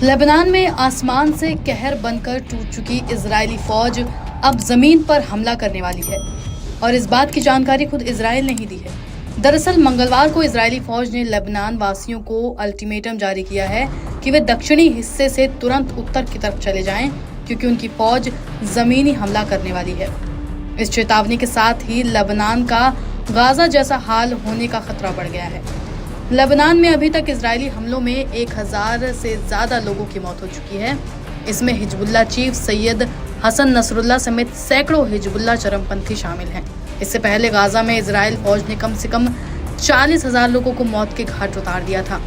Lebanon में आसमान से कहर बनकर टूट चुकी इजरायली फौज अब जमीन पर हमला करने वाली है और इस बात की जानकारी खुद इजराइल ने ही दी है। दरअसल मंगलवार को इजरायली फौज ने लेबनान वासियों को अल्टीमेटम जारी किया है कि वे दक्षिणी हिस्से से तुरंत उत्तर की तरफ चले जाएं, क्योंकि उनकी फौज जमीनी हमला करने वाली है। इस चेतावनी के साथ ही लेबनान का गाजा जैसा हाल होने का खतरा बढ़ गया है। लेबनान में अभी तक इजरायली हमलों में 1000 से ज्यादा लोगों की मौत हो चुकी है। इसमें Hezbollah chief Sayyed Hassan Nasrallah समेत सैकड़ों हिजबुल्लाह चरमपंथी शामिल हैं। इससे पहले गाजा में इजरायल फौज ने कम से कम 40,000 लोगों को मौत के घाट उतार दिया था।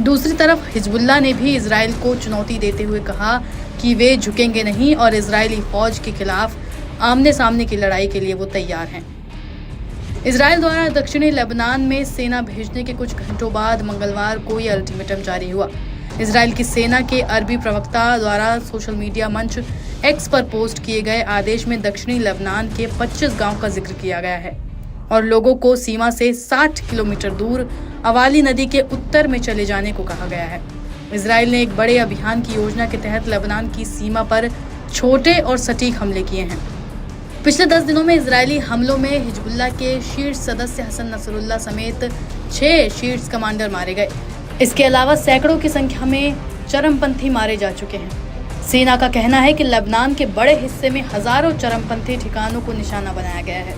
दूसरी तरफ हिजबुल्लाह ने भी इजरायल को चुनौती देते हुए कहा कि वे झुकेंगे नहीं और इजरायली फौज के खिलाफ आमने सामने की लड़ाई के लिए वो तैयार हैं। इजरायल द्वारा दक्षिणी लेबनान में सेना भेजने के कुछ घंटों बाद मंगलवार को यह अल्टीमेटम जारी हुआ। इजरायल की सेना के अरबी प्रवक्ता द्वारा सोशल मीडिया मंच एक्स पर पोस्ट किए गए आदेश में दक्षिणी लेबनान के 25 गांव का जिक्र किया गया है और लोगों को सीमा से 60 किलोमीटर दूर अवाली नदी के उत्तर में चले जाने को कहा गया है। इजरायल ने एक बड़े अभियान की योजना के तहत लेबनान की सीमा पर छोटे और सटीक हमले किए हैं। पिछले 10 दिनों में इजरायली हमलों में हिजबुल्लाह के शीर्ष सदस्य हसन नसरुल्लाह समेत 6 शीर्ष कमांडर मारे गए। इसके अलावा सैकड़ों की संख्या में चरमपंथी मारे जा चुके हैं। सेना का कहना है कि लेबनान के बड़े हिस्से में हजारों चरमपंथी ठिकानों को निशाना बनाया गया है।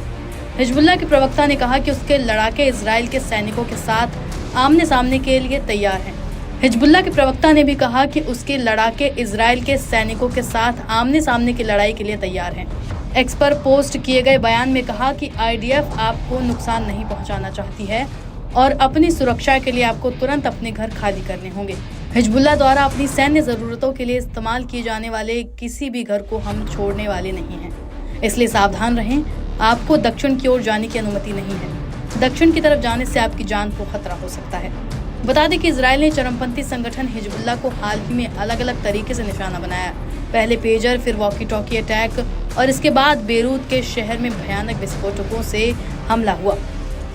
हिजबुल्लाह के प्रवक्ता ने कहा कि उसके लड़ाके इजरायल के सैनिकों के साथ आमने सामने के लिए तैयार हैं। हिजबुल्लाह के प्रवक्ता ने भी कहा कि उसके लड़ाके इजरायल के सैनिकों के साथ आमने सामने की लड़ाई के लिए तैयार हैं। एक्स पर पोस्ट किए गए बयान में कहा कि आईडीएफ आपको नुकसान नहीं पहुंचाना चाहती है और अपनी सुरक्षा के लिए आपको तुरंत अपने घर खाली करने होंगे। हिजबुल्लाह द्वारा अपनी सैन्य जरूरतों के लिए इस्तेमाल किए जाने वाले किसी भी घर को हम छोड़ने वाले नहीं हैं, इसलिए सावधान रहें। आपको दक्षिण की ओर जाने की अनुमति नहीं है। दक्षिण की तरफ जाने से आपकी जान को खतरा हो सकता है। बता दें कि इजरायल ने चरमपंथी संगठन हिजबुल्लाह को हाल ही में अलग अलग तरीके से निशाना बनाया। पहले पेजर, फिर वॉकी टॉकी अटैक और इसके बाद बेरूत के शहर में भयानक विस्फोटकों से हमला हुआ।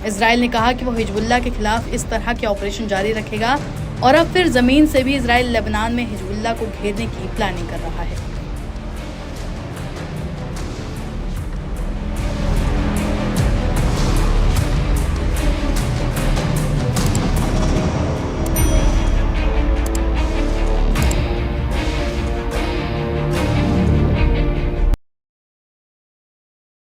इजरायल ने कहा कि वो हिजबुल्लाह के खिलाफ इस तरह के ऑपरेशन जारी रखेगा और अब फिर जमीन से भी इजरायल लेबनान में हिजबुल्लाह को घेरने की प्लानिंग कर रहा है।